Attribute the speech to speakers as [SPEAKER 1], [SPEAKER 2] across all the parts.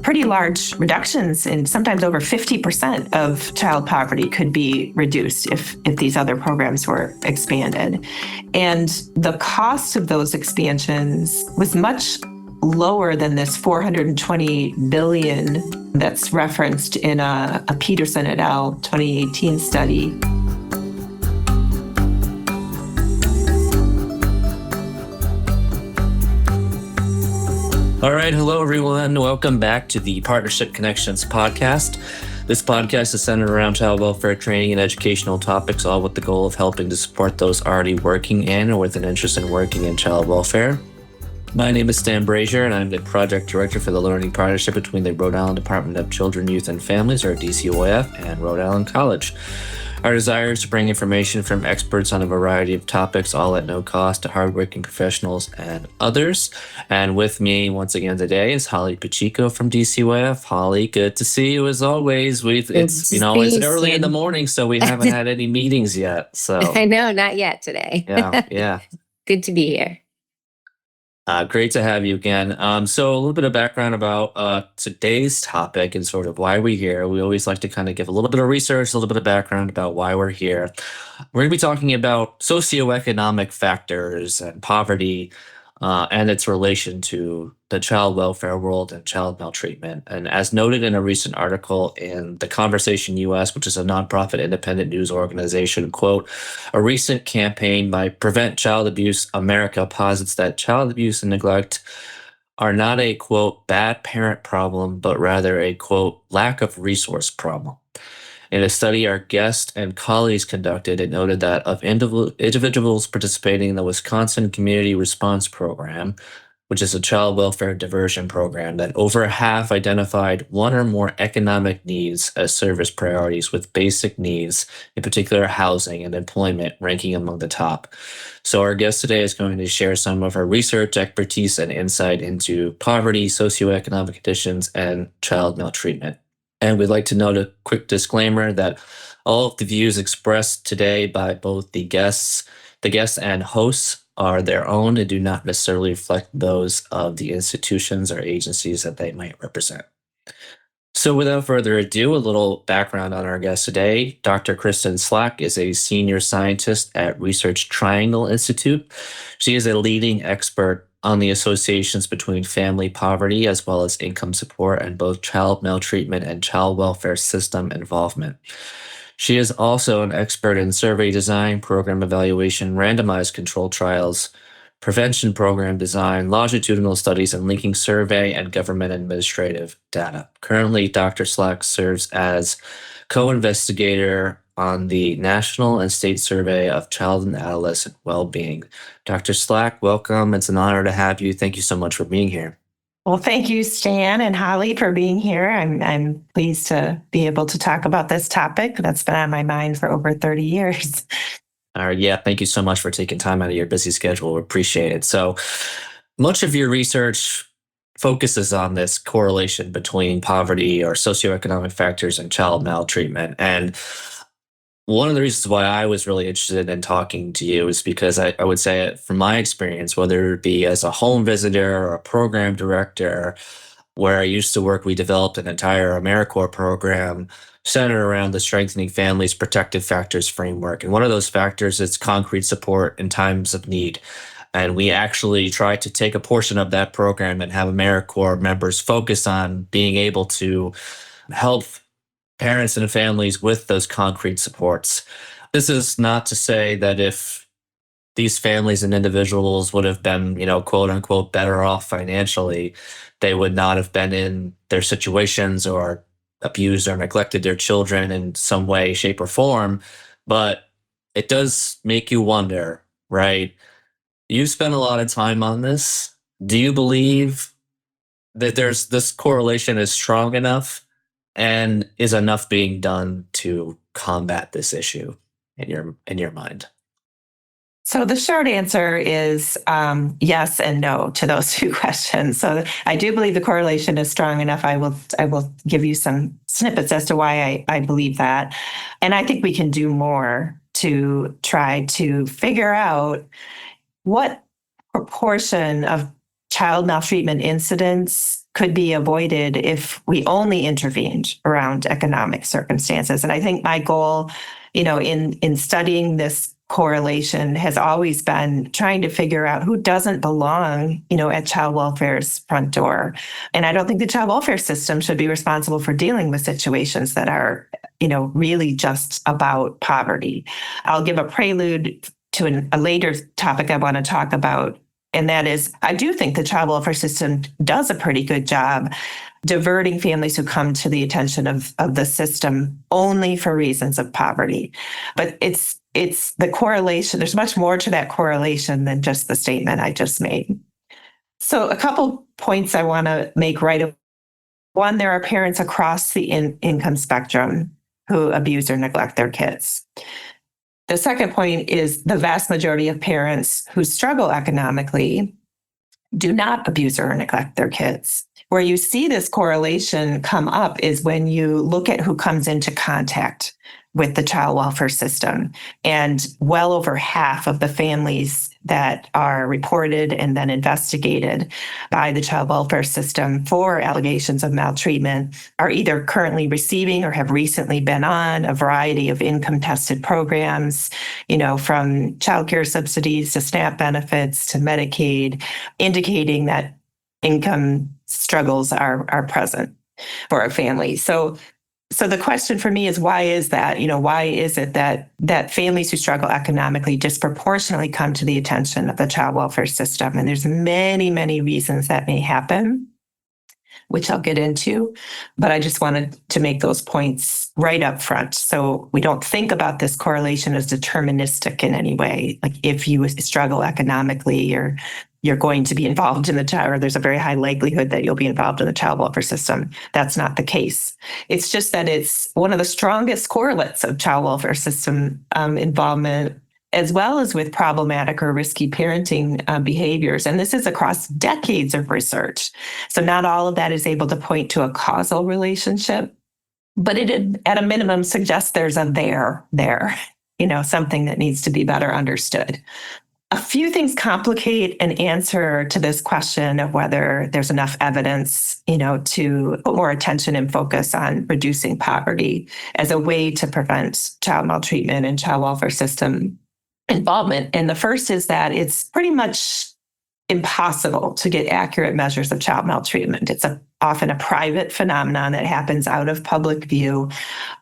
[SPEAKER 1] pretty large reductions, and sometimes over 50% of child poverty could be reduced if these other programs were expanded. And the cost of those expansions was much lower than this $420 billion that's referenced in a Peterson et al. 2018 study.
[SPEAKER 2] All right. Hello, everyone. Welcome back to the Partnership Connections podcast. This podcast is centered around child welfare training and educational topics, all with the goal of helping to support those already working in or with an interest in working in child welfare. My name is Stan Brazier, and I'm the project director for the Learning Partnership between the Rhode Island Department of Children, Youth, and Families, or DCOYF, and Rhode Island College. Our desire is to bring information from experts on a variety of topics, all at no cost, to hardworking professionals and others. And with me once again today is Holly Pacheco from DCOYF. Holly, good to see you as always. It's early in the morning, so we haven't had any meetings yet. So
[SPEAKER 3] I know, not yet today.
[SPEAKER 2] Yeah.
[SPEAKER 3] Good to be here.
[SPEAKER 2] Great to have you again. So a little bit of background about today's topic and sort of why we're here. We always like to kind of give a little bit of research, a little bit of background about why we're here. We're going to be talking about socioeconomic factors and poverty and its relation to the child welfare world and child maltreatment. And as noted in a recent article in The Conversation US, which is a nonprofit independent news organization, quote, a recent campaign by Prevent Child Abuse America posits that child abuse and neglect are not a, quote, bad parent problem, but rather a, quote, lack of resource problem. In a study our guest and colleagues conducted, it noted that of individuals participating in the Wisconsin Community Response Program, which is a child welfare diversion program, that over half identified one or more economic needs as service priorities, with basic needs, in particular housing and employment, ranking among the top. So our guest today is going to share some of her research, expertise, and insight into poverty, socioeconomic conditions, and child maltreatment. And we'd like to note a quick disclaimer that all of the views expressed today by both the guests and hosts are their own and do not necessarily reflect those of the institutions or agencies that they might represent. So without further ado, a little background on our guest today. Dr. Kristen Slack is a senior scientist at Research Triangle Institute. She is a leading expert on the associations between family poverty as well as income support and both child maltreatment and child welfare system involvement. She is also an expert in survey design, program evaluation, randomized control trials, prevention program design, longitudinal studies, and linking survey and government administrative data. Currently, Dr. Slack serves as co-investigator on the National and State Survey of Child and Adolescent Wellbeing. Dr. Slack, welcome. It's an honor to have you. Thank you so much for being here.
[SPEAKER 1] Well, thank you, Stan and Holly, for being here. I'm pleased to be able to talk about this topic that's been on my mind for over 30 years.
[SPEAKER 2] All right. Yeah. Thank you so much for taking time out of your busy schedule. We appreciate it. So much of your research focuses on this correlation between poverty or socioeconomic factors and child maltreatment. And one of the reasons why I was really interested in talking to you is because I would say, from my experience, whether it be as a home visitor or a program director, where I used to work, we developed an entire AmeriCorps program centered around the Strengthening Families Protective Factors framework. And one of those factors is concrete support in times of need. And we actually tried to take a portion of that program and have AmeriCorps members focus on being able to help parents and families with those concrete supports. This is not to say that if these families and individuals would have been, quote unquote, better off financially, they would not have been in their situations or abused or neglected their children in some way, shape, or form. But it does make you wonder, right? You've spent a lot of time on this. Do you believe that this correlation is strong enough? And is enough being done to combat this issue in your mind?
[SPEAKER 1] So the short answer is yes and no to those two questions. So I do believe the correlation is strong enough. I will give you some snippets as to why I believe that. And I think we can do more to try to figure out what proportion of child maltreatment incidents could be avoided if we only intervened around economic circumstances. And I think my goal, in studying this correlation has always been trying to figure out who doesn't belong, at child welfare's front door. And I don't think the child welfare system should be responsible for dealing with situations that are, really just about poverty. I'll give a prelude to a later topic I want to talk about. And that is, I do think the child welfare system does a pretty good job diverting families who come to the attention of the system only for reasons of poverty. But it's the correlation. There's much more to that correlation than just the statement I just made. So a couple points I want to make right away. One, there are parents across the income spectrum who abuse or neglect their kids. The second point is the vast majority of parents who struggle economically do not abuse or neglect their kids. Where you see this correlation come up is when you look at who comes into contact with the child welfare system. And well over half of the families that are reported and then investigated by the child welfare system for allegations of maltreatment are either currently receiving or have recently been on a variety of income-tested programs, from childcare subsidies to SNAP benefits to Medicaid, indicating that income struggles are present for a family. So the question for me is, why is that? Why is it that families who struggle economically disproportionately come to the attention of the child welfare system? And there's many, many reasons that may happen, which I'll get into, but I just wanted to make those points right up front. So we don't think about this correlation as deterministic in any way. Like if you struggle economically, or you're going to be involved in the child, or there's a very high likelihood that you'll be involved in the child welfare system. That's not the case. It's just that it's one of the strongest correlates of child welfare system involvement, as well as with problematic or risky parenting behaviors. And this is across decades of research. So not all of that is able to point to a causal relationship, but it, at a minimum, suggests there's a there, something that needs to be better understood. A few things complicate an answer to this question of whether there's enough evidence, to put more attention and focus on reducing poverty as a way to prevent child maltreatment and child welfare system involvement. And the first is that it's pretty much impossible to get accurate measures of child maltreatment. It's often a private phenomenon that happens out of public view.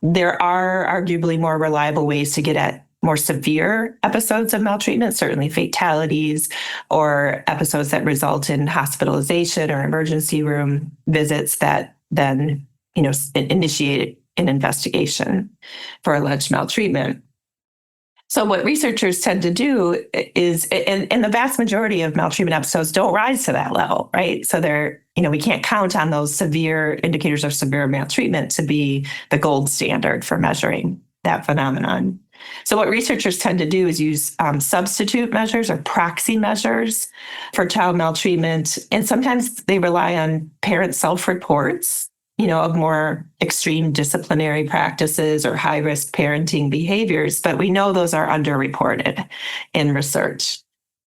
[SPEAKER 1] There are arguably more reliable ways to get at more severe episodes of maltreatment, certainly fatalities or episodes that result in hospitalization or emergency room visits that then, initiate an investigation for alleged maltreatment. So what researchers tend to do is, and the vast majority of maltreatment episodes don't rise to that level, right? So we can't count on those severe indicators of severe maltreatment to be the gold standard for measuring that phenomenon. So what researchers tend to do is use substitute measures or proxy measures for child maltreatment. And sometimes they rely on parent self-reports, of more extreme disciplinary practices or high-risk parenting behaviors. But we know those are underreported in research.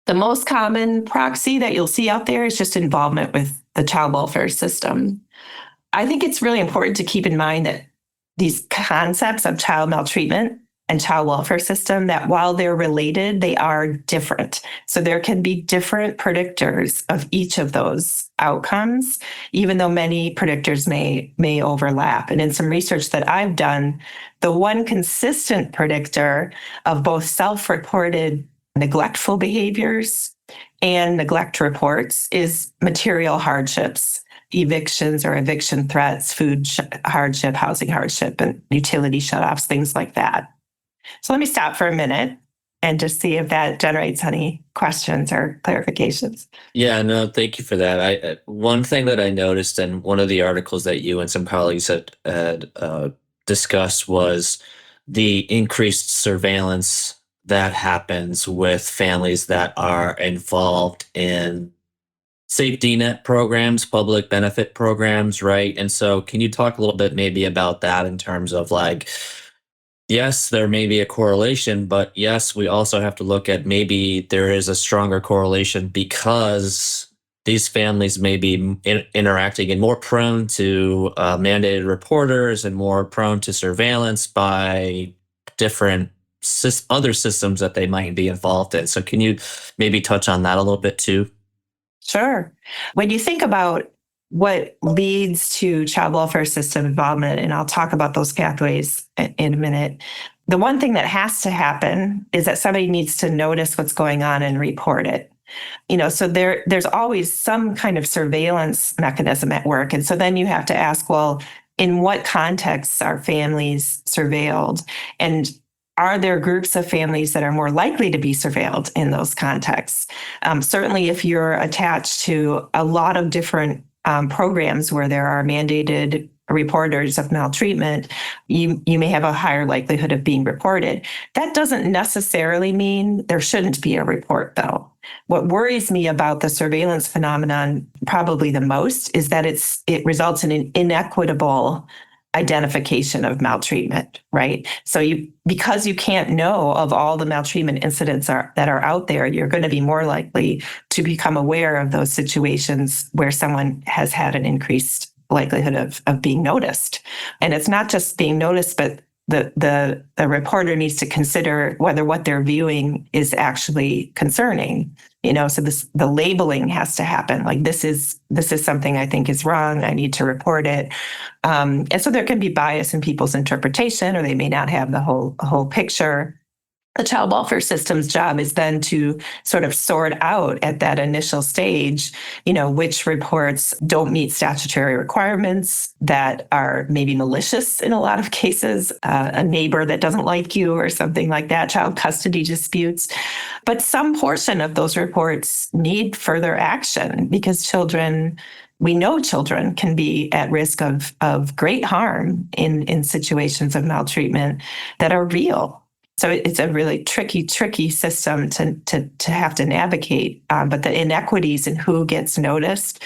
[SPEAKER 1] The most common proxy that you'll see out there is just involvement with the child welfare system. I think it's really important to keep in mind that these concepts of child maltreatment and child welfare system, that while they're related, they are different. So there can be different predictors of each of those outcomes, even though many predictors may overlap. And in some research that I've done, the one consistent predictor of both self-reported neglectful behaviors and neglect reports is material hardships, evictions or eviction threats, food hardship, housing hardship, and utility shutoffs, things like that. So let me stop for a minute and just see if that generates any questions or clarifications.
[SPEAKER 2] Yeah, no, thank you for that. One thing that I noticed in one of the articles that you and some colleagues had discussed was the increased surveillance that happens with families that are involved in safety net programs, public benefit programs, right? And so can you talk a little bit maybe about that in terms of yes, there may be a correlation, but yes, we also have to look at maybe there is a stronger correlation because these families may be interacting and more prone to mandated reporters and more prone to surveillance by different other systems that they might be involved in. So can you maybe touch on that a little bit too?
[SPEAKER 1] Sure. When you think about what leads to child welfare system involvement, and I'll talk about those pathways in a minute, the one thing that has to happen is that somebody needs to notice what's going on and report it. So there's always some kind of surveillance mechanism at work. And so then you have to ask, well, in what contexts are families surveilled? And are there groups of families that are more likely to be surveilled in those contexts? Certainly, if you're attached to a lot of different programs where there are mandated reporters of maltreatment, you may have a higher likelihood of being reported. That doesn't necessarily mean there shouldn't be a report, though. What worries me about the surveillance phenomenon probably the most is that it results in an inequitable identification of maltreatment, right? So because you can't know of all the maltreatment incidents that are out there, you're going to be more likely to become aware of those situations where someone has had an increased likelihood of being noticed. And it's not just being noticed, but the reporter needs to consider whether what they're viewing is actually concerning. So the labeling has to happen. Like this is something I think is wrong. I need to report it. And so there can be bias in people's interpretation, or they may not have the whole picture. The child welfare system's job is then to sort of sort out at that initial stage, which reports don't meet statutory requirements, that are maybe malicious in a lot of cases, a neighbor that doesn't like you or something like that, child custody disputes. But some portion of those reports need further action because we know children can be at risk of great harm in situations of maltreatment that are real. So it's a really tricky system to have to navigate. But the inequities in who gets noticed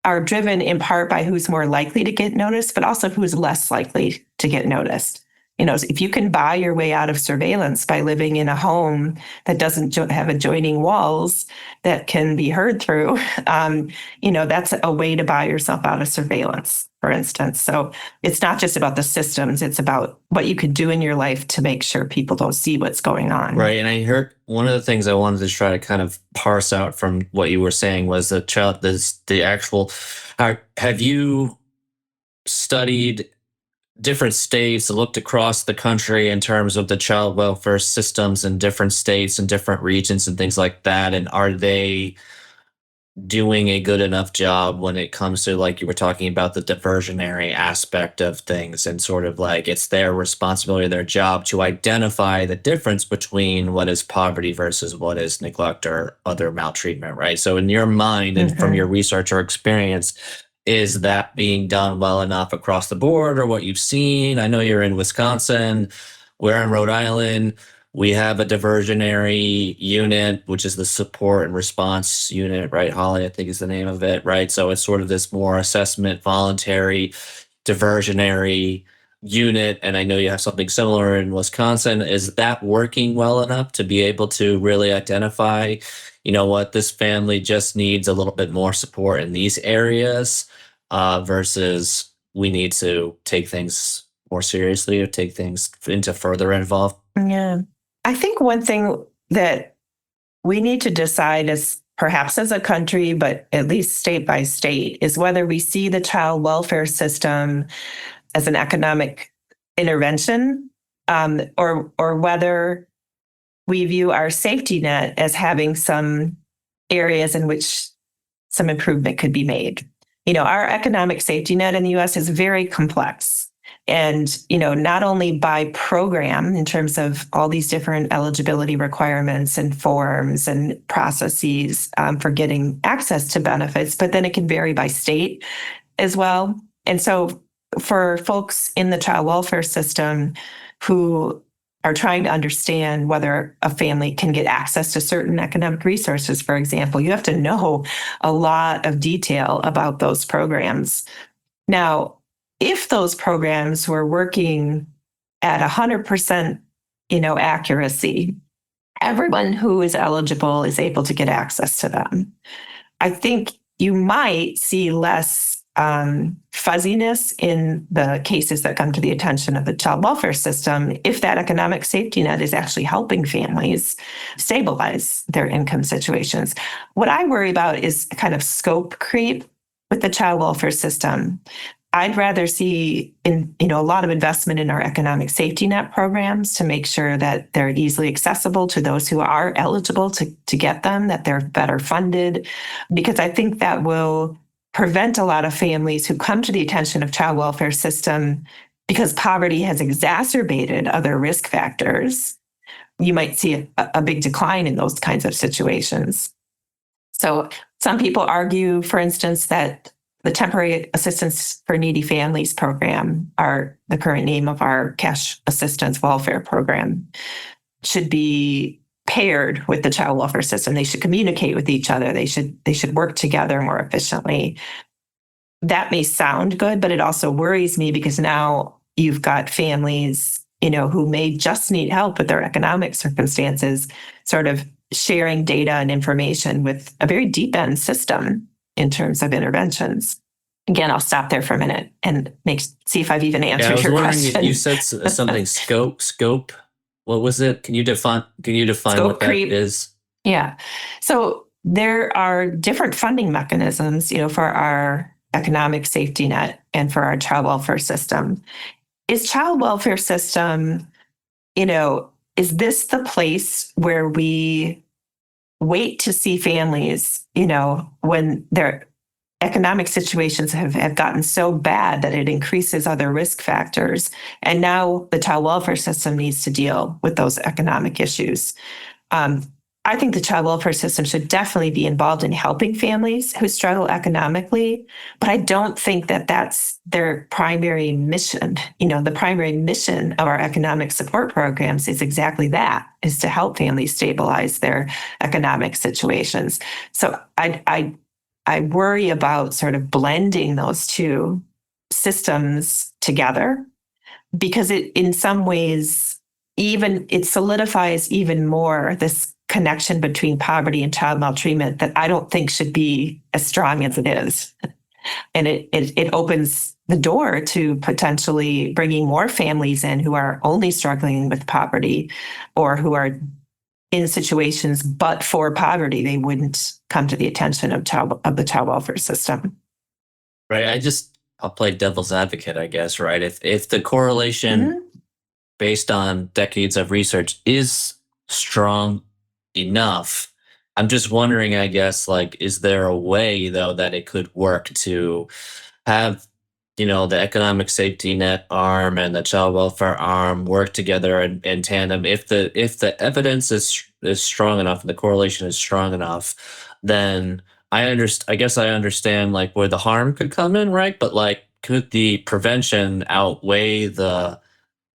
[SPEAKER 1] are driven in part by who's more likely to get noticed, but also who's less likely to get noticed. If you can buy your way out of surveillance by living in a home that doesn't have adjoining walls that can be heard through, that's a way to buy yourself out of surveillance, for instance. So it's not just about the systems, it's about what you could do in your life to make sure people don't see what's going on.
[SPEAKER 2] Right. And I heard one of the things I wanted to try to kind of parse out from what you were saying was the actual, have you studied different states, looked across the country in terms of the child welfare systems in different states and different regions and things like that? And are they doing a good enough job when it comes to, like you were talking about, the diversionary aspect of things, and sort of like it's their responsibility, their job to identify the difference between what is poverty versus what is neglect or other maltreatment, right? So in your mind and from your research or experience, is that being done well enough across the board, or what you've seen? I know you're in Wisconsin. We're in Rhode Island. We have a diversionary unit, which is the support and response unit, right? Holly, I think is the name of it, right? So it's sort of this more assessment, voluntary, diversionary unit. And I know you have something similar in Wisconsin. Is that working well enough to be able to really identify, what, this family just needs a little bit more support in these areas, versus we need to take things more seriously or take things into further involved?
[SPEAKER 1] Yeah. I think one thing that we need to decide as perhaps as a country, but at least state by state, is whether we see the child welfare system as an economic intervention, or whether we view our safety net as having some areas in which some improvement could be made. Our economic safety net in the US is very complex. And, not only by program in terms of all these different eligibility requirements and forms and processes for getting access to benefits, but then it can vary by state as well. And so for folks in the child welfare system who are trying to understand whether a family can get access to certain economic resources, for example, you have to know a lot of detail about those programs. Now, if those programs were working at 100%, accuracy, everyone who is eligible is able to get access to them. I think you might see less fuzziness in the cases that come to the attention of the child welfare system if that economic safety net is actually helping families stabilize their income situations. What I worry about is kind of scope creep with the child welfare system. I'd rather see a lot of investment in our economic safety net programs to make sure that they're easily accessible to those who are eligible to get them, that they're better funded, because I think that will prevent a lot of families who come to the attention of child welfare system because poverty has exacerbated other risk factors. You might see a big decline in those kinds of situations. So some people argue, for instance, that the Temporary Assistance for Needy Families program, the current name of our cash assistance welfare program, should be paired with the child welfare system. They should communicate with each other. They should work together more efficiently. That may sound good, but it also worries me because now you've got families, who may just need help with their economic circumstances, sort of sharing data and information with a very deep end system in terms of interventions. Again, I'll stop there for a minute and see if I've even answered your question.
[SPEAKER 2] You said something scope. What was it? Can you define
[SPEAKER 1] Scope
[SPEAKER 2] what that
[SPEAKER 1] creep
[SPEAKER 2] is?
[SPEAKER 1] Yeah. So there are different funding mechanisms, for our economic safety net and for our child welfare system. Is child welfare system, is this the place where we wait to see families, when their economic situations have gotten so bad that it increases other risk factors. And now the child welfare system needs to deal with those economic issues. I think the child welfare system should definitely be involved in helping families who struggle economically, but I don't think that that's their primary mission. The primary mission of our economic support programs is exactly that, is to help families stabilize their economic situations. So I worry about sort of blending those two systems together because it, in some ways, it solidifies even more this connection between poverty and child maltreatment that I don't think should be as strong as it is. And it opens the door to potentially bringing more families in who are only struggling with poverty or who are in situations, but for poverty, they wouldn't come to the attention of the child welfare system.
[SPEAKER 2] Right. I'll play devil's advocate, I guess, right? If the correlation based on decades of research is strong enough, I'm just wondering, I guess, is there a way though that it could work to have the economic safety net arm and the child welfare arm work together in tandem? If the evidence is strong enough and the correlation is strong enough, then I guess I understand where the harm could come in, right? But could the prevention outweigh the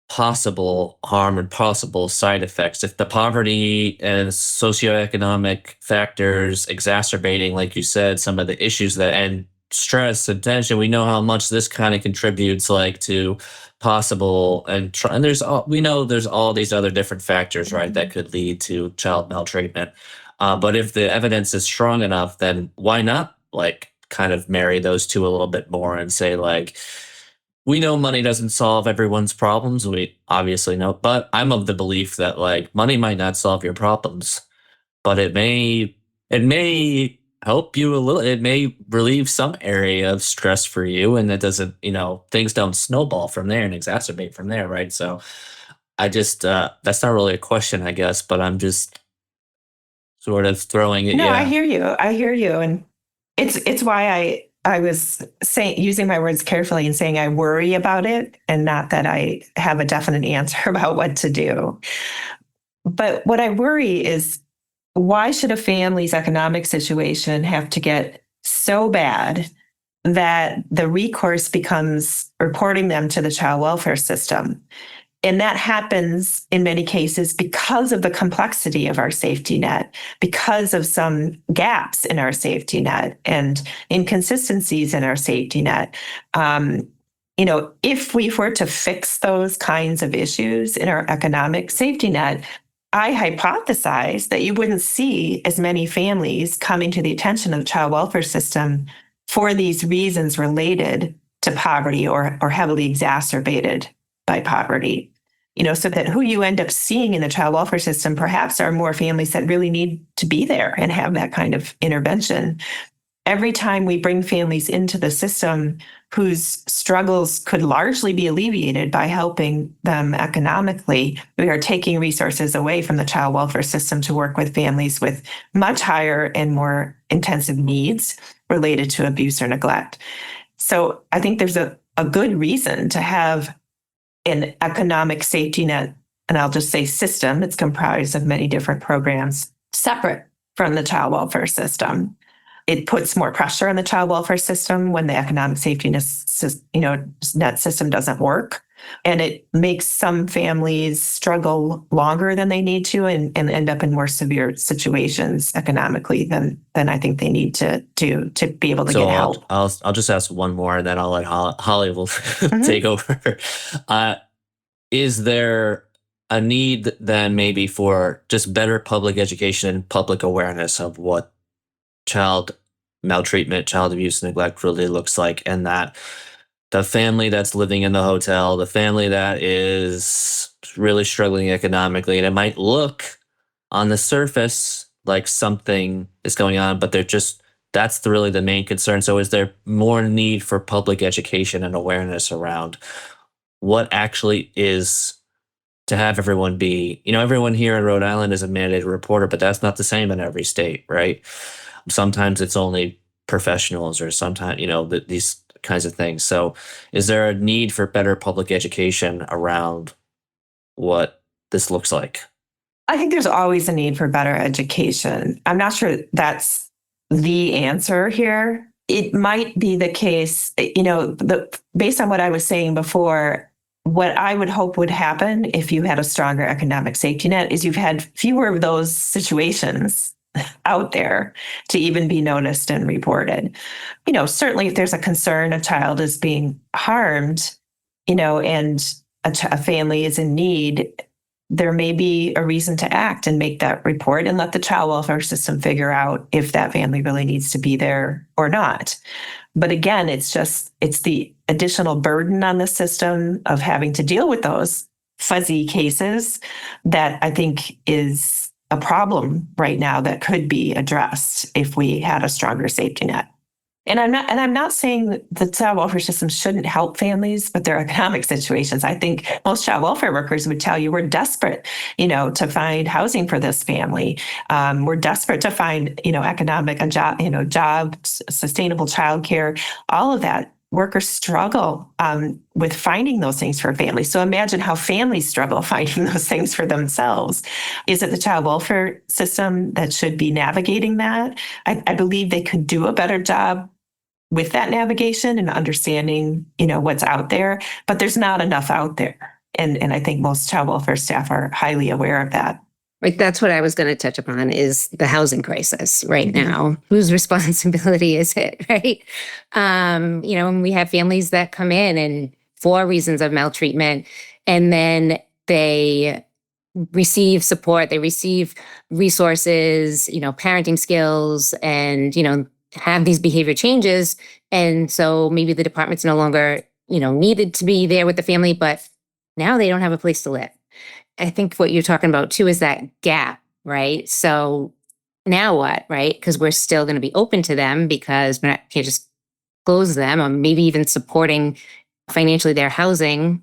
[SPEAKER 2] possible harm and possible side effects if the poverty and socioeconomic factors exacerbating, like you said, some of the issues and stress and tension? We know how much this kind of contributes to possible and there's all these other different factors, right, that could lead to child maltreatment. But if the evidence is strong enough, then why not kind of marry those two a little bit more and say we know money doesn't solve everyone's problems. We obviously know, but I'm of the belief that money might not solve your problems, but it may help you a little. It may relieve some area of stress for you, and it doesn't, things don't snowball from there and exacerbate from there, right? So I just that's not really a question, I guess, but I'm just sort of throwing it.
[SPEAKER 1] No,
[SPEAKER 2] Yeah.
[SPEAKER 1] I hear you, and it's why I was using my words carefully and saying I worry about it and not that I have a definite answer about what to do. But what I worry is, why should a family's economic situation have to get so bad that the recourse becomes reporting them to the child welfare system? And that happens in many cases because of the complexity of our safety net, because of some gaps in our safety net and inconsistencies in our safety net. If we were to fix those kinds of issues in our economic safety net, I hypothesize that you wouldn't see as many families coming to the attention of the child welfare system for these reasons related to poverty or heavily exacerbated by poverty. So that who you end up seeing in the child welfare system perhaps are more families that really need to be there and have that kind of intervention. Every time we bring families into the system whose struggles could largely be alleviated by helping them economically, we are taking resources away from the child welfare system to work with families with much higher and more intensive needs related to abuse or neglect. So I think there's a good reason to have an economic safety net, and I'll just say system. It's comprised of many different programs separate from the child welfare system. It puts more pressure on the child welfare system when the economic safety net system doesn't work. And it makes some families struggle longer than they need to and end up in more severe situations economically than I think they need to be able to
[SPEAKER 2] So
[SPEAKER 1] get help.
[SPEAKER 2] I'll just ask one more, and then I'll let Holly will take over. Is there a need then maybe for just better public education and public awareness of what child maltreatment, child abuse, neglect really looks like, and that the family that's living in the hotel, the family that is really struggling economically, and it might look on the surface like something is going on, but that's really the main concern. So is there more need for public education and awareness around what actually is to have everyone be, everyone here in Rhode Island is a mandated reporter, but that's not the same in every state, right? Sometimes it's only professionals, or sometimes, these kinds of things. So is there a need for better public education around what this looks like?
[SPEAKER 1] I think there's always a need for better education. I'm not sure that's the answer here. It might be the case, based on what I was saying before, what I would hope would happen if you had a stronger economic safety net is you've had fewer of those situations out there to even be noticed and reported. Certainly if there's a concern a child is being harmed, and a family is in need, there may be a reason to act and make that report and let the child welfare system figure out if that family really needs to be there or not. But again, it's the additional burden on the system of having to deal with those fuzzy cases that I think is a problem right now that could be addressed if we had a stronger safety net. And I'm not saying the child welfare system shouldn't help families with their economic situations. I think most child welfare workers would tell you we're desperate, to find housing for this family. We're desperate to find, a job, sustainable childcare, all of that. Workers struggle with finding those things for families. So imagine how families struggle finding those things for themselves. Is it the child welfare system that should be navigating that? I believe they could do a better job with that navigation and understanding, what's out there, but there's not enough out there. And I think most child welfare staff are highly aware of that.
[SPEAKER 3] Right, that's what I was going to touch upon is the housing crisis right now. Whose responsibility is it, right? And we have families that come in and for reasons of maltreatment, and then they receive support, they receive resources, parenting skills, and, have these behavior changes. And so maybe the department's no longer, needed to be there with the family, but now they don't have a place to live. I think what you're talking about too is that gap, right? So now what, right? Because we're still going to be open to them because we can't just close them, or maybe even supporting financially their housing.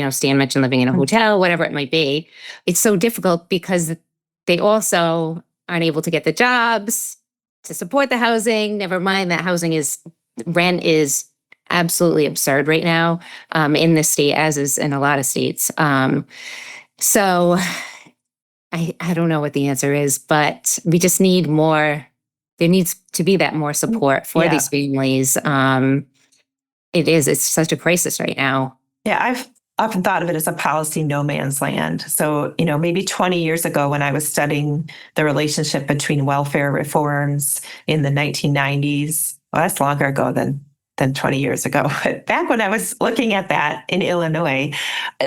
[SPEAKER 3] Stan mentioned living in a hotel, whatever it might be. It's so difficult because they also aren't able to get the jobs to support the housing. Never mind that rent is absolutely absurd right now in this state, as is in a lot of states. So I don't know what the answer is, but we just need more. There needs to be that more support for these families. It's such a crisis right now.
[SPEAKER 1] Yeah, I've often thought of it as a policy no man's land. So, maybe 20 years ago when I was studying the relationship between welfare reforms in the 1990s, well, that's longer ago than than 20 years ago. But back when I was looking at that in Illinois,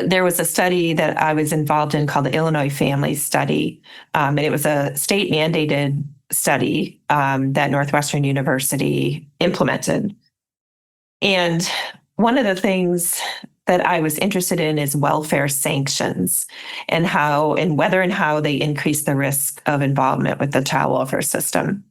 [SPEAKER 1] there was a study that I was involved in called the Illinois Family Study. And it was a state mandated study that Northwestern University implemented. And one of the things that I was interested in is welfare sanctions and whether and how they increase the risk of involvement with the child welfare system.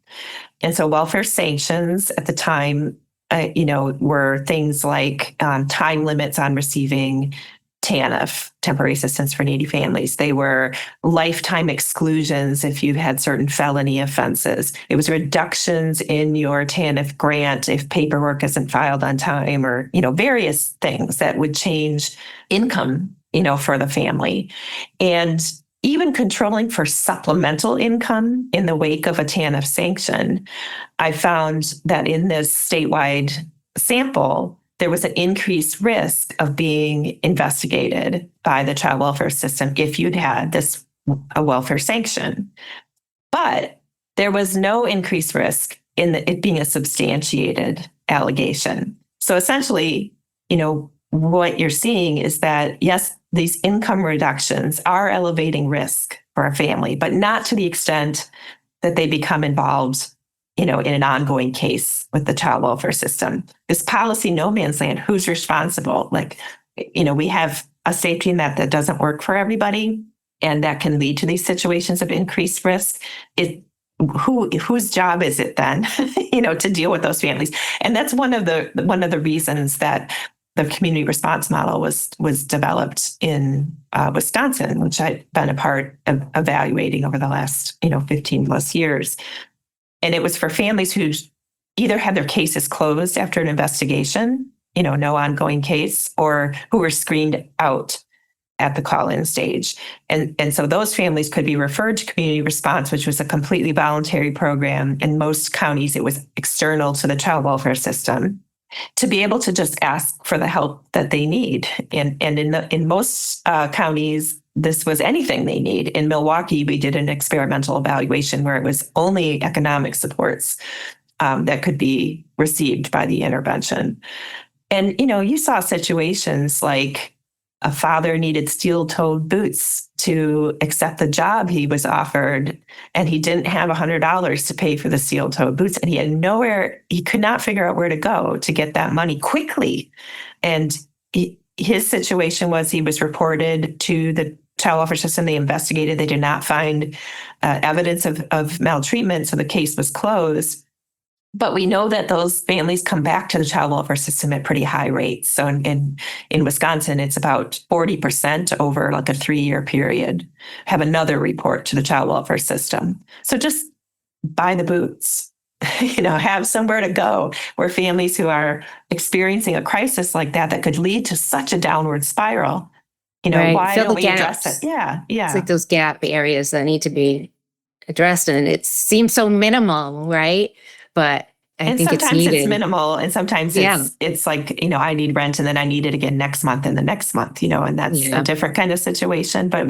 [SPEAKER 1] And so welfare sanctions at the time, were things like time limits on receiving TANF, temporary assistance for needy families. They were lifetime exclusions if you had certain felony offenses. It was reductions in your TANF grant if paperwork isn't filed on time, or, various things that would change income, for the family. And even controlling for supplemental income in the wake of a TANF sanction, I found that in this statewide sample, there was an increased risk of being investigated by the child welfare system if you'd had a welfare sanction. But there was no increased risk in it being a substantiated allegation. So essentially, what you're seeing is that, yes, these income reductions are elevating risk for a family, but not to the extent that they become involved, in an ongoing case with the child welfare system. This policy no man's land, who's responsible? We have a safety net that doesn't work for everybody, and that can lead to these situations of increased risk. Whose job is it then, to deal with those families? And that's one of the reasons that the community response model was developed in Wisconsin, which I've been a part of evaluating over the last 15 plus years. And it was for families who either had their cases closed after an investigation, no ongoing case, or who were screened out at the call-in stage. And so those families could be referred to community response, which was a completely voluntary program. In most counties, it was external to the child welfare system, to be able to just ask for the help that they need. And in most counties, this was anything they need. In Milwaukee, we did an experimental evaluation where it was only economic supports that could be received by the intervention. And, you saw situations like a father needed steel-toed boots to accept the job he was offered, and he didn't have $100 to pay for the steel-toed boots, and he could not figure out where to go to get that money quickly. And his situation was he was reported to the child welfare system. They investigated. They did not find evidence of maltreatment, so the case was closed. But we know that those families come back to the child welfare system at pretty high rates. So in Wisconsin, it's about 40% over like a 3-year period have another report to the child welfare system. So just buy the boots, have somewhere to go, where families who are experiencing a crisis like that could lead to such a downward spiral.
[SPEAKER 3] Right.
[SPEAKER 1] Why
[SPEAKER 3] Fill
[SPEAKER 1] don't
[SPEAKER 3] the
[SPEAKER 1] we address
[SPEAKER 3] gaps.
[SPEAKER 1] it? Yeah.
[SPEAKER 3] It's like those gap areas that need to be addressed, and it seems so minimal, right? But I think it's
[SPEAKER 1] sometimes
[SPEAKER 3] needed.
[SPEAKER 1] it's minimal, and sometimes it's like, I need rent and then I need it again next month and the next month, and that's a different kind of situation. But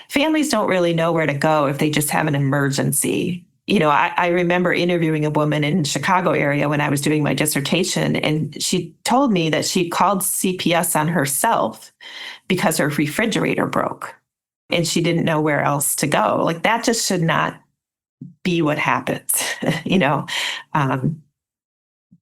[SPEAKER 1] families don't really know where to go if they just have an emergency. I remember interviewing a woman in Chicago area when I was doing my dissertation, and she told me that she called CPS on herself because her refrigerator broke and she didn't know where else to go. Like, that just should not be what happens,
[SPEAKER 3] Right.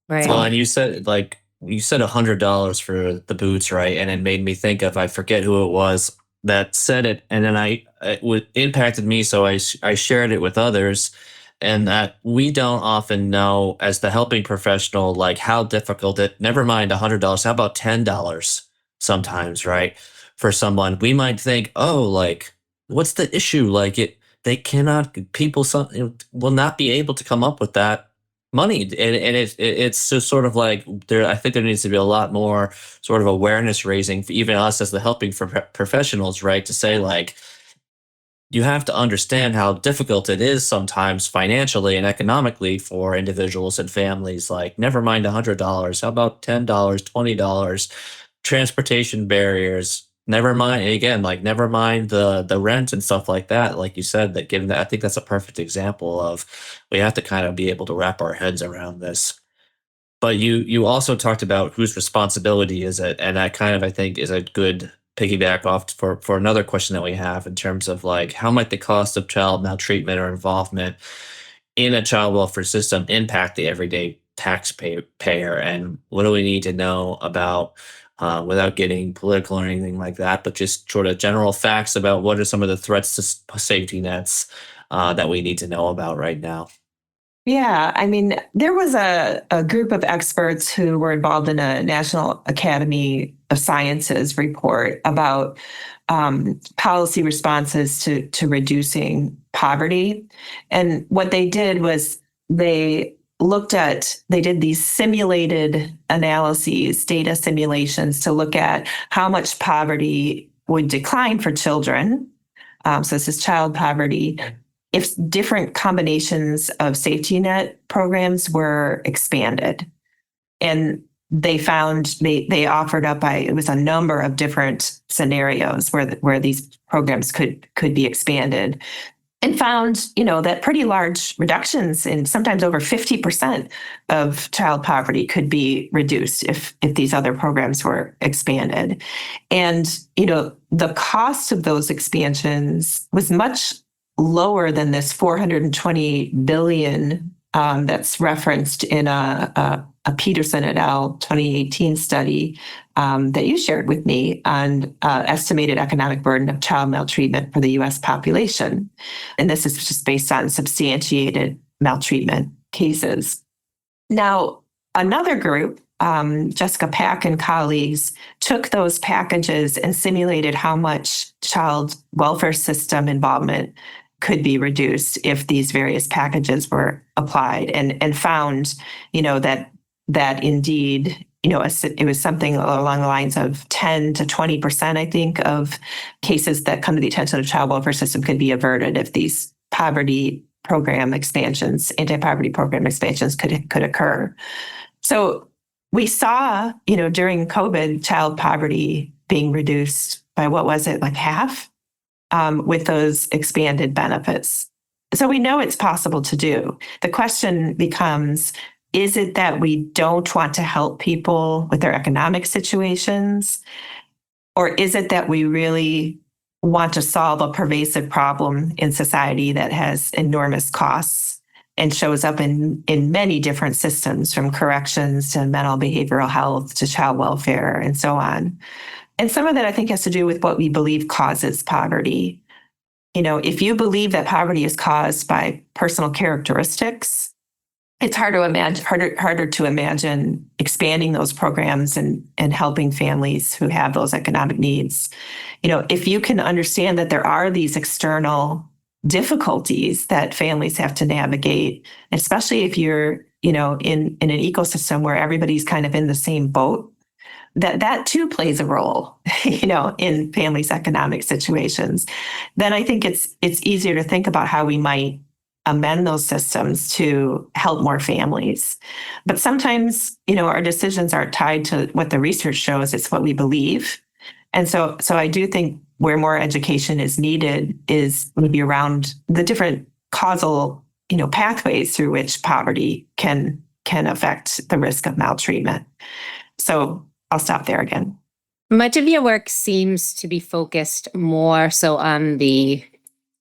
[SPEAKER 2] Well, and you said $100 for the boots, right? And it made me think of, I forget who it was that said it, and then it impacted me, so I shared it with others, and that we don't often know as the helping professional, like, how difficult never mind $100, how about $10 sometimes, right? For someone, we might think, oh, like, what's the issue? Like, people will not be able to come up with that money. And it's just sort of like, I think there needs to be a lot more sort of awareness raising for even us as the helping professionals, right? To say, like, you have to understand how difficult it is sometimes financially and economically for individuals and families. Like, never mind $100, how about $10, $20, transportation barriers, never mind, again, like, never mind the rent and stuff like that. Like you said, I think that's a perfect example of, we have to kind of be able to wrap our heads around this. But you also talked about whose responsibility is it, and that kind of I think is a good piggyback off for another question that we have in terms of like how might the cost of child maltreatment or involvement in a child welfare system impact the everyday taxpayer, and what do we need to know about without getting political or anything like that, but just sort of general facts about what are some of the threats to safety nets that we need to know about right now.
[SPEAKER 1] Yeah, I mean, there was a group of experts who were involved in a National Academy of Sciences report about policy responses to reducing poverty. And what they did was they did these simulated analyses, data simulations to look at how much poverty would decline for children. So this is child poverty if different combinations of safety net programs were expanded. And they found they offered up it was a number of different scenarios where these programs could be expanded, and found that pretty large reductions in sometimes over 50% of child poverty could be reduced if these other programs were expanded. And the cost of those expansions was much lower than this 420 billion that's referenced in a Peterson et al. 2018 study that you shared with me on estimated economic burden of child maltreatment for the U.S. population. And this is just based on substantiated maltreatment cases. Now, another group, Jessica Pack and colleagues, took those packages and simulated how much child welfare system involvement could be reduced if these various packages were applied, and found, that indeed, it was something along the lines of 10 to 20%, I think, of cases that come to the attention of the child welfare system could be averted if these poverty program expansions, anti-poverty program expansions could occur. So we saw, during COVID, child poverty being reduced by, what was it, like half? With those expanded benefits. So we know it's possible to do. The question becomes, is it that we don't want to help people with their economic situations? Or is it that we really want to solve a pervasive problem in society that has enormous costs and shows up in many different systems, from corrections to mental behavioral health to child welfare and so on? And some of that, I think, has to do with what we believe causes poverty. If you believe that poverty is caused by personal characteristics, it's harder to imagine expanding those programs and helping families who have those economic needs. If you can understand that there are these external difficulties that families have to navigate, especially if you're, in an ecosystem where everybody's kind of in the same boat, that too plays a role, in families' economic situations, then I think it's easier to think about how we might amend those systems to help more families. But sometimes, our decisions aren't tied to what the research shows, it's what we believe. And so I do think where more education is needed is maybe around the different causal, pathways through which poverty can affect the risk of maltreatment. So I'll stop there again.
[SPEAKER 3] Much of your work seems to be focused more so on the,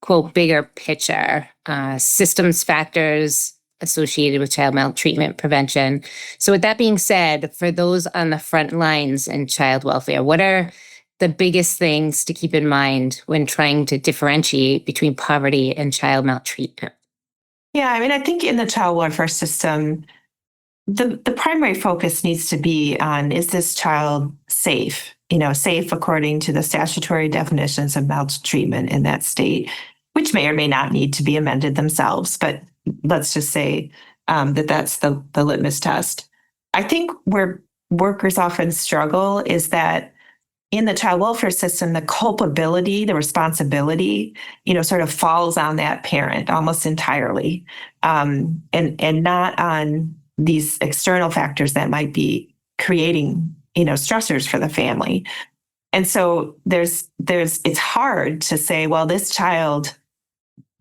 [SPEAKER 3] quote, bigger picture, systems factors associated with child maltreatment prevention. So with that being said, for those on the front lines in child welfare, what are the biggest things to keep in mind when trying to differentiate between poverty and child maltreatment?
[SPEAKER 1] Yeah, I mean, I think in the child welfare system, the primary focus needs to be on, is this child safe? Safe according to the statutory definitions of maltreatment in that state, which may or may not need to be amended themselves. But let's just say that's the litmus test. I think where workers often struggle is that in the child welfare system, the culpability, the responsibility, sort of falls on that parent almost entirely, and not on these external factors that might be creating, stressors for the family. And so it's hard to say, well, this child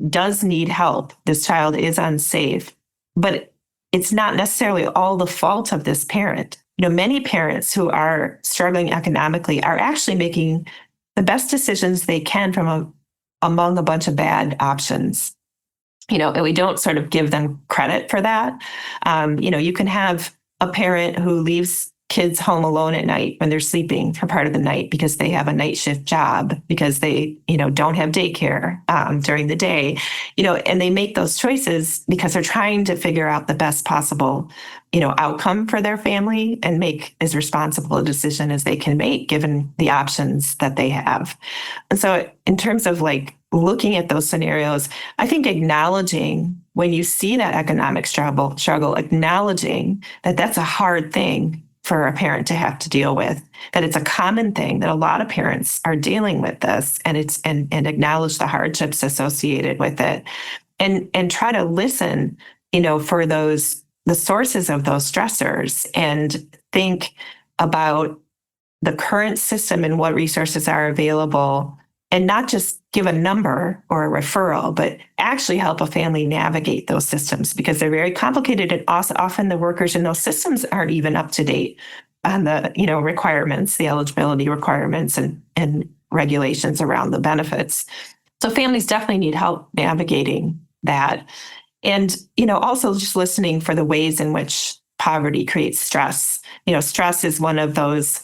[SPEAKER 1] does need help. This child is unsafe, but it's not necessarily all the fault of this parent. Many parents who are struggling economically are actually making the best decisions they can from among a bunch of bad options. And we don't sort of give them credit for that. You can have a parent who leaves kids home alone at night when they're sleeping for part of the night because they have a night shift job, because they, don't have daycare during the day, and they make those choices because they're trying to figure out the best possible, outcome for their family and make as responsible a decision as they can make given the options that they have. And so in terms of like looking at those scenarios, I think acknowledging when you see that economic struggle, acknowledging that that's a hard thing for a parent to have to deal with, that it's a common thing, that a lot of parents are dealing with this, and acknowledge the hardships associated with it, and try to listen, for the sources of those stressors, and think about the current system and what resources are available, and not just give a number or a referral, but actually help a family navigate those systems, because they're very complicated, and also often the workers in those systems aren't even up to date on the requirements, the eligibility requirements and regulations around the benefits. So families definitely need help navigating that. And also just listening for the ways in which poverty creates stress. Stress is one of those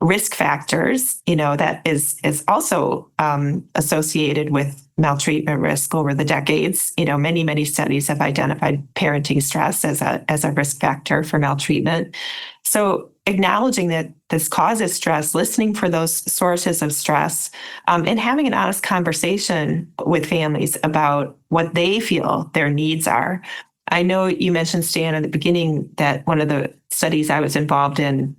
[SPEAKER 1] risk factors, that is also associated with maltreatment risk over the decades. Many studies have identified parenting stress as a risk factor for maltreatment. So acknowledging that this causes stress, listening for those sources of stress, and having an honest conversation with families about what they feel their needs are. I know you mentioned, Stan, at the beginning that one of the studies I was involved in,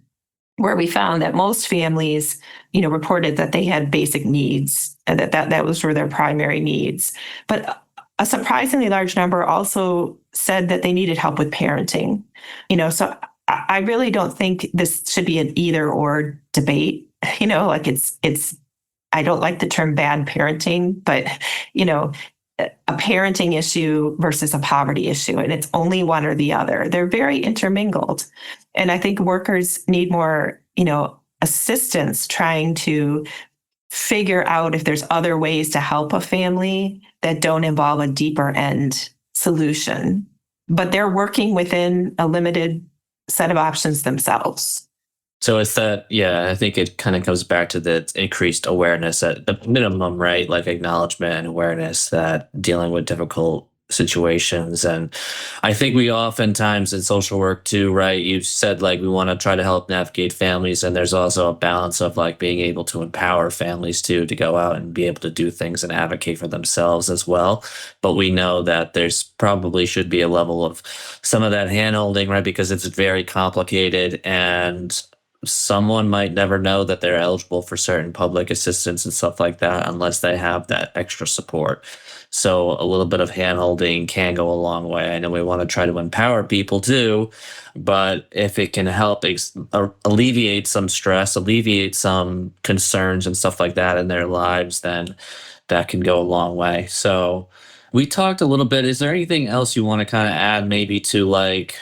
[SPEAKER 1] where we found that most families, reported that they had basic needs, and that was for their primary needs. But a surprisingly large number also said that they needed help with parenting. So I really don't think this should be an either or debate. Like it's. I don't like the term bad parenting, but a parenting issue versus a poverty issue, and it's only one or the other. They're very intermingled. And I think workers need more, assistance trying to figure out if there's other ways to help a family that don't involve a deeper end solution. But they're working within a limited set of options themselves.
[SPEAKER 2] So it's that, yeah, I think it kind of comes back to the increased awareness at the minimum, right? Like acknowledgement and awareness that dealing with difficult situations. And I think we oftentimes in social work too, right? You've said like we want to try to help navigate families, and there's also a balance of like being able to empower families too, to go out and be able to do things and advocate for themselves as well. But we know that there's probably should be a level of some of that handholding, right? Because it's very complicated, and someone might never know that they're eligible for certain public assistance and stuff like that unless they have that extra support. So a little bit of handholding can go a long way. I know we want to try to empower people too, but if it can help alleviate some stress, alleviate some concerns and stuff like that in their lives, then that can go a long way. So we talked a little bit. Is there anything else you want to kind of add maybe to like,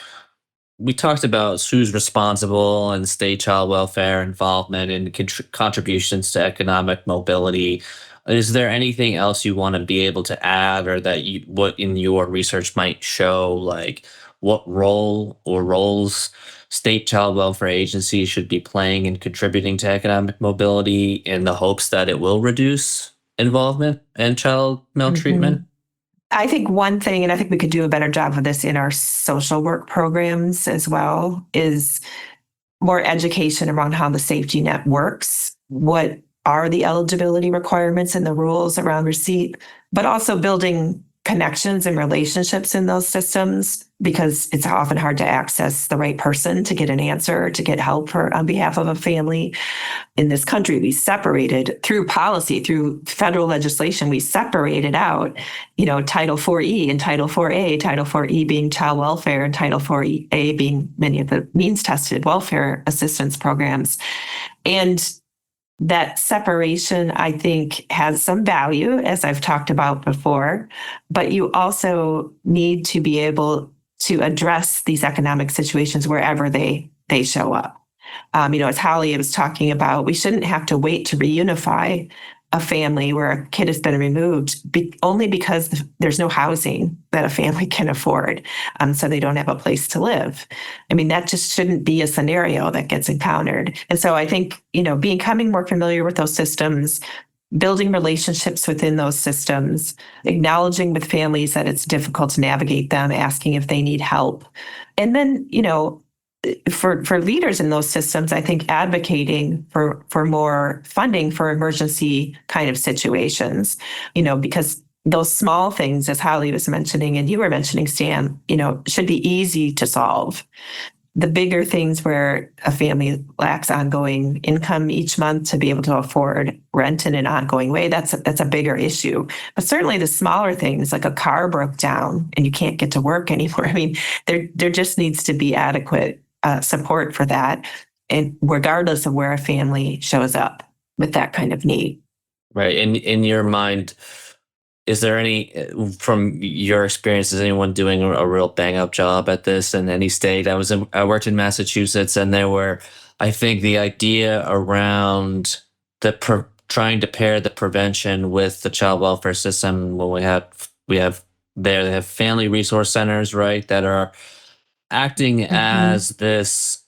[SPEAKER 2] we talked about who's responsible and state child welfare involvement and contributions to economic mobility. Is there anything else you want to be able to add, or that what in your research might show, like what role or roles state child welfare agencies should be playing in contributing to economic mobility in the hopes that it will reduce involvement and child maltreatment?
[SPEAKER 1] Mm-hmm. I think one thing, and I think we could do a better job of this in our social work programs as well, is more education around how the safety net works, what are the eligibility requirements and the rules around receipt, but also building connections and relationships in those systems, because it's often hard to access the right person to get an answer, to get help on behalf of a family. In this country, we separated through policy, through federal legislation, we separated out, Title 4E and Title 4A, Title 4E being child welfare and Title 4A being many of the means-tested welfare assistance programs. And that separation, I think, has some value, as I've talked about before, but you also need to be able to address these economic situations wherever they show up. As Holly was talking about, we shouldn't have to wait to reunify a family where a kid has been removed only because there's no housing that a family can afford. So they don't have a place to live. That just shouldn't be a scenario that gets encountered. And so I think, becoming more familiar with those systems, building relationships within those systems, acknowledging with families that it's difficult to navigate them, asking if they need help. And then, for leaders in those systems, I think advocating for more funding for emergency kind of situations, because those small things, as Holly was mentioning, and you were mentioning, Stan, should be easy to solve. The bigger things where a family lacks ongoing income each month to be able to afford rent in an ongoing way, that's a bigger issue. But certainly the smaller things, like a car broke down and you can't get to work anymore. There just needs to be adequate support for that, and regardless of where a family shows up with that kind of need.
[SPEAKER 2] Right. In your mind, is there from your experience, is anyone doing a real bang up job at this in any state? I worked in Massachusetts, and I think the idea around trying to pair the prevention with the child welfare system. When they have family resource centers, right, that are acting as this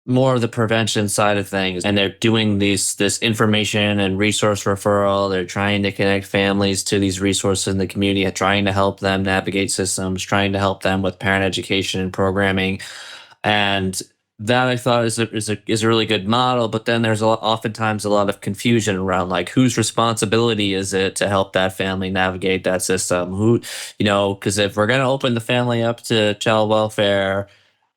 [SPEAKER 2] more of the prevention side of things, and they're doing this information and resource referral. They're trying to connect families to these resources in the community, trying to help them navigate systems, trying to help them with parent education and programming. And that, I thought, is a really good model. But then there's oftentimes a lot of confusion around, like, whose responsibility is it to help that family navigate that system? Because if we're going to open the family up to child welfare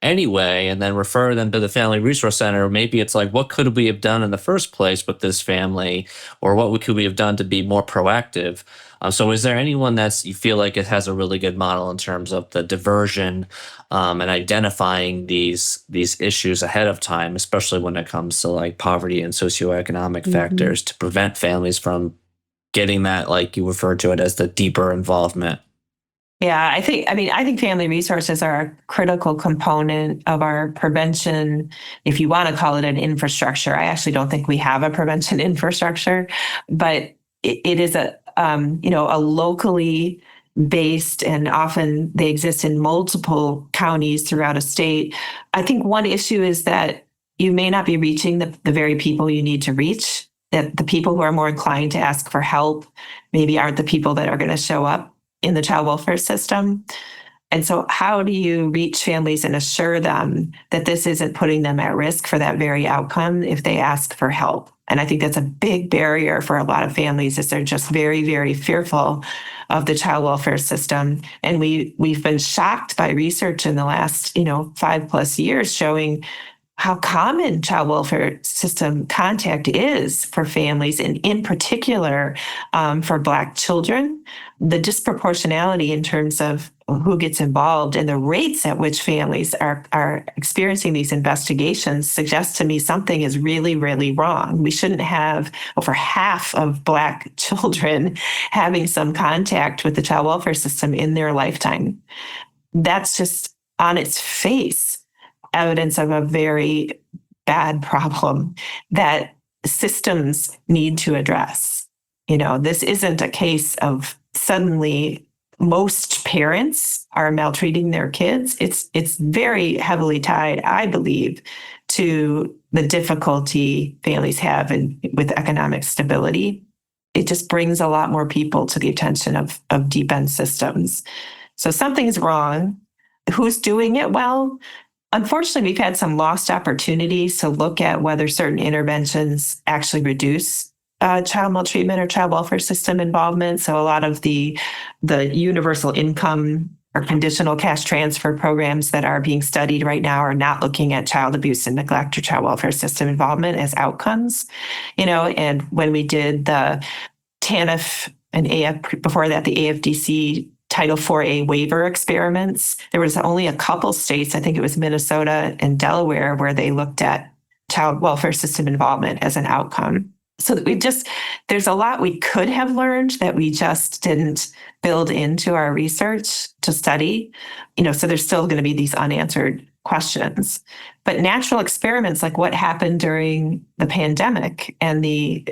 [SPEAKER 2] anyway, and then refer them to the family resource center, maybe it's like, what could we have done in the first place with this family, or what could we have done to be more proactive? So is there anyone you feel like it has a really good model in terms of the diversion and identifying these issues ahead of time, especially when it comes to like poverty and socioeconomic factors, to prevent families from getting that, like you referred to it as, the deeper involvement?
[SPEAKER 1] Yeah, I think family resources are a critical component of our prevention, if you want to call it an infrastructure. I actually don't think we have a prevention infrastructure, but it is a locally based, and often they exist in multiple counties throughout a state. I think one issue is that you may not be reaching the very people you need to reach, that the people who are more inclined to ask for help maybe aren't the people that are going to show up in the child welfare system. And so how do you reach families and assure them that this isn't putting them at risk for that very outcome if they ask for help? And I think that's a big barrier for a lot of families, is they're just very, very fearful of the child welfare system. And we've been shocked by research in the last 5+ years showing how common child welfare system contact is for families, and in particular for Black children. The disproportionality in terms of who gets involved and the rates at which families are experiencing these investigations suggests to me something is really, really wrong. We shouldn't have over half of Black children having some contact with the child welfare system in their lifetime. That's just on its face evidence of a very bad problem that systems need to address. This isn't a case of suddenly most parents are maltreating their kids. It's very heavily tied, I believe, to the difficulty families have with economic stability. It just brings a lot more people to the attention of deep end systems. So something's wrong. Who's doing it well? Unfortunately, we've had some lost opportunities to look at whether certain interventions actually reduce child maltreatment or child welfare system involvement. So a lot of the universal income or conditional cash transfer programs that are being studied right now are not looking at child abuse and neglect or child welfare system involvement as outcomes. And when we did the TANF and before that, the AFDC Title 4A waiver experiments, there was only a couple states, I think it was Minnesota and Delaware, where they looked at child welfare system involvement as an outcome. So that there's a lot we could have learned that we just didn't build into our research to study. So there's still going to be these unanswered questions. But natural experiments like what happened during the pandemic and the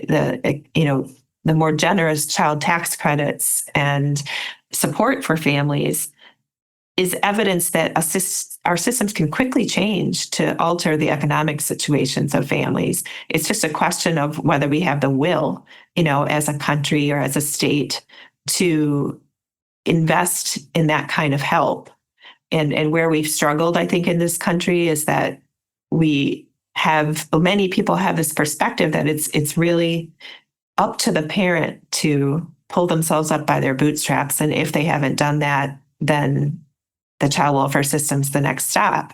[SPEAKER 1] more generous child tax credits and support for families is evidence that our systems can quickly change to alter the economic situations of families. It's just a question of whether we have the will, as a country or as a state to invest in that kind of help. And where we've struggled, I think, in this country is that many people have this perspective that it's really up to the parent to pull themselves up by their bootstraps. And if they haven't done that, then the child welfare system's the next stop.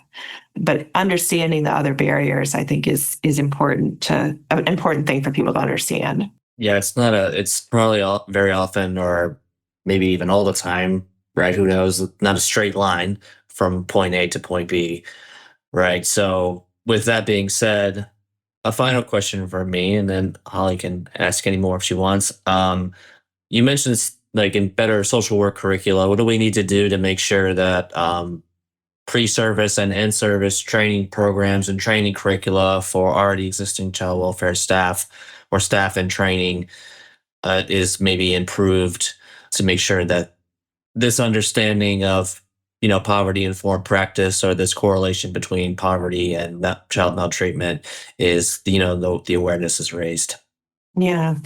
[SPEAKER 1] But understanding the other barriers, I think, is an important thing for people to understand.
[SPEAKER 2] Yeah, it's probably very often, or maybe even all the time, right? Who knows? Not a straight line from point A to point B, right? So with that being said, a final question for me, and then Holly can ask any more if she wants. You mentioned this, like in better social work curricula. What do we need to do to make sure that pre-service and in-service training programs and training curricula for already existing child welfare staff or staff in training is maybe improved to make sure that this understanding of poverty-informed practice, or this correlation between poverty and child maltreatment, is the awareness is raised?
[SPEAKER 1] Yeah.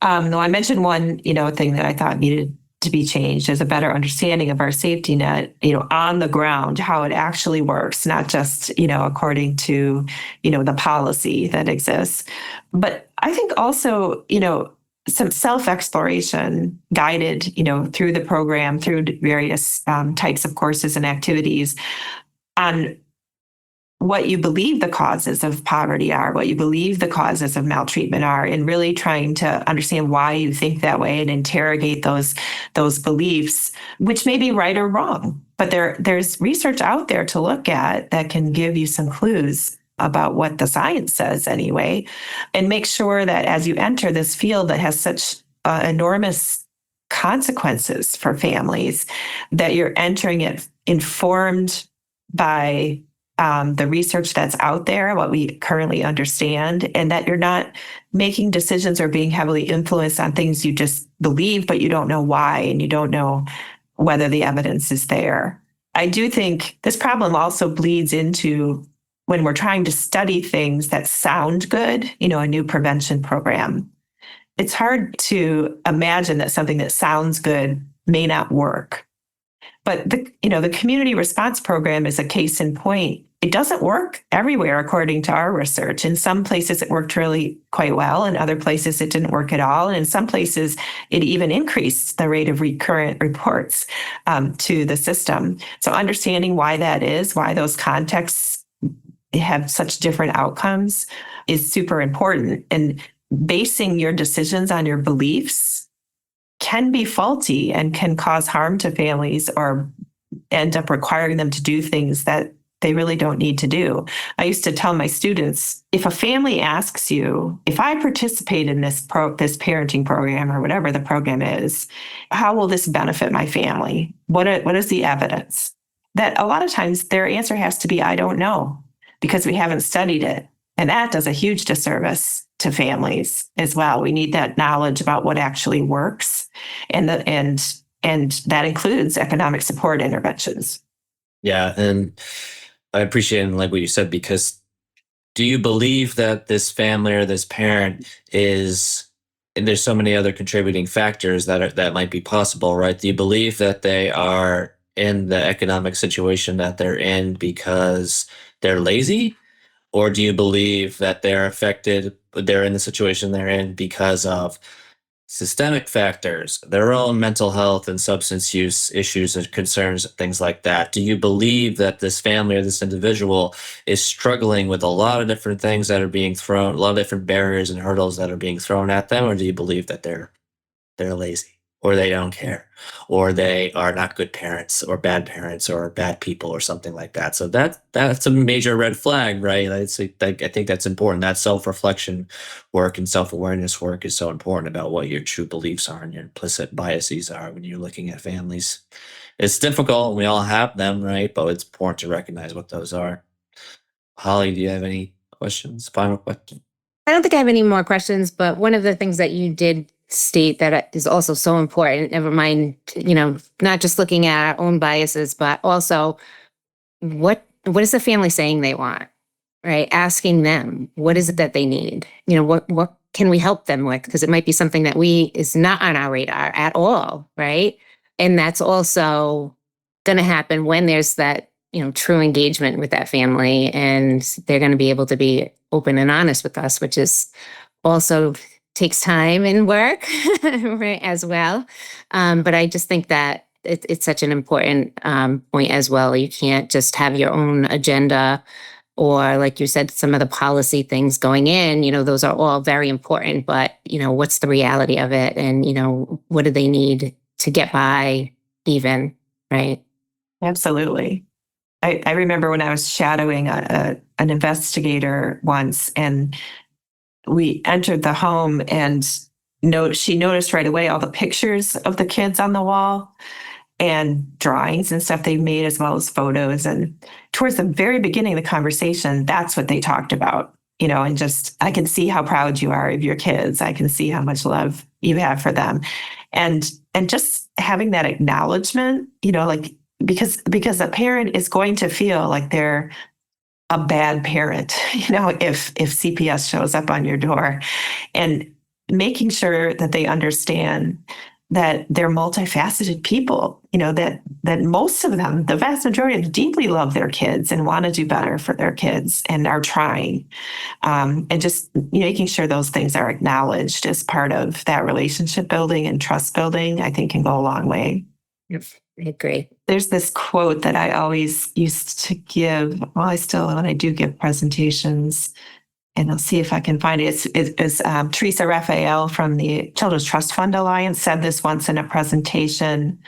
[SPEAKER 1] No, I mentioned one, thing that I thought needed to be changed is a better understanding of our safety net, on the ground, how it actually works, not just, according to, the policy that exists. But I think also, some self-exploration guided, through the program, through various types of courses and activities on what you believe the causes of poverty are, what you believe the causes of maltreatment are, and really trying to understand why you think that way and interrogate those beliefs, which may be right or wrong. But there's research out there to look at that can give you some clues about what the science says anyway, and make sure that as you enter this field that has such enormous consequences for families, that you're entering it informed by the research that's out there, what we currently understand, and that you're not making decisions or being heavily influenced on things you just believe, but you don't know why, and you don't know whether the evidence is there. I do think this problem also bleeds into when we're trying to study things that sound good, a new prevention program. It's hard to imagine that something that sounds good may not work. But the community response program is a case in point. It doesn't work everywhere according to our research. In some places it worked really quite well. In other places it didn't work at all. And in some places it even increased the rate of recurrent reports to the system. So understanding why that is, why those contexts have such different outcomes is super important. And basing your decisions on your beliefs can be faulty and can cause harm to families or end up requiring them to do things that they really don't need to do. I used to tell my students, if a family asks you, if I participate in this parenting program or whatever the program is, how will this benefit my family? What is the evidence? That a lot of times their answer has to be, I don't know, because we haven't studied it. And that does a huge disservice to families as well. We need that knowledge about what actually works. And that includes economic support interventions.
[SPEAKER 2] Yeah. And I appreciate like what you said, because do you believe that this family or this parent is, and there's so many other contributing factors that might be possible, right? Do you believe that they are in the economic situation that they're in because they're lazy? Or do you believe that they're in the situation they're in because of systemic factors, their own mental health and substance use issues and concerns, things like that? Do you believe that this family or this individual is struggling with a lot of different things that are being thrown, a lot of different barriers and hurdles that are being thrown at them? Or do you believe that they're lazy? or they don't care, or they are not good parents or bad people or something like that. So that's a major red flag, right? I think that's important. That self-reflection work and self-awareness work is so important about what your true beliefs are and your implicit biases are when you're looking at families. It's difficult. We all have them, right? But it's important to recognize what those are. Holly, do you have any questions? Final question?
[SPEAKER 3] I don't think I have any more questions, but one of the things that you did state that is also so important, never mind, not just looking at our own biases, but also what is the family saying they want, right? Asking them, what is it that they need? What can we help them with? Because it might be something that is not on our radar at all, right? And that's also going to happen when there's that, true engagement with that family, and they're going to be able to be open and honest with us, which is also takes time and work, right, as well. But I just think that it's such an important point as well. You can't just have your own agenda, or like you said, some of the policy things going in, those are all very important, but, what's the reality of it? And, what do they need to get by even, right?
[SPEAKER 1] Absolutely. I remember when I was shadowing an investigator once, and we entered the home, and she noticed right away all the pictures of the kids on the wall and drawings and stuff they made, as well as photos. And towards the very beginning of the conversation, that's what they talked about, and just, I can see how proud you are of your kids. I can see how much love you have for them. And just having that acknowledgement, because a parent is going to feel like they're a bad parent, if CPS shows up on your door, and making sure that they understand that they're multifaceted people, that most of them, the vast majority of them, deeply love their kids and want to do better for their kids and are trying. And just making sure those things are acknowledged as part of that relationship building and trust building, I think, can go a long way.
[SPEAKER 3] Yep, I agree. There's
[SPEAKER 1] this quote that I always used to give. Well, I still, when I do give presentations, and I'll see if I can find it. It's Teresa Raphael from the Children's Trust Fund Alliance said this once in a presentation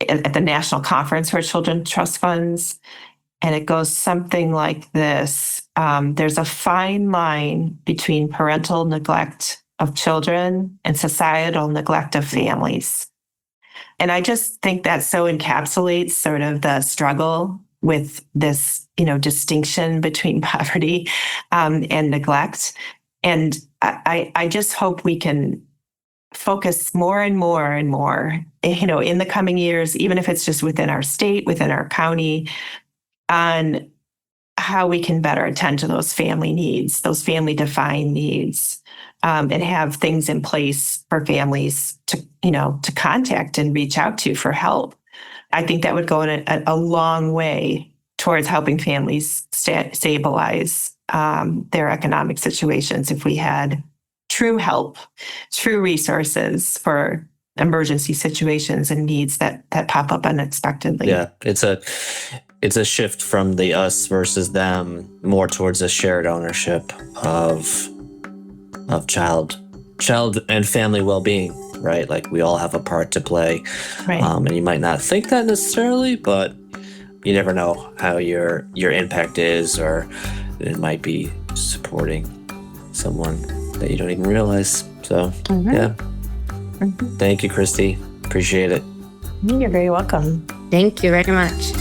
[SPEAKER 1] at the National Conference for Children's Trust Funds. And it goes something like this. There's a fine line between parental neglect of children and societal neglect of families. And I just think that so encapsulates sort of the struggle with this, distinction between poverty and neglect. And I just hope we can focus more and more and more, in the coming years, even if it's just within our state, within our county, on how we can better attend to those family needs, those family defined needs, and have things in place for families to contact and reach out to for help. I think that would go in a long way towards helping families stabilize their economic situations if we had true help, true resources for emergency situations and needs that pop up unexpectedly.
[SPEAKER 2] Yeah, it's a shift from the us versus them more towards a shared ownership of child and family well-being, right? Like, we all have a part to play.
[SPEAKER 1] Right.
[SPEAKER 2] And you might not think that necessarily, but you never know how your impact is, or it might be supporting someone that you don't even realize. So, yeah. Thank you, Christy. Appreciate it.
[SPEAKER 1] You're very welcome.
[SPEAKER 3] Thank you very much.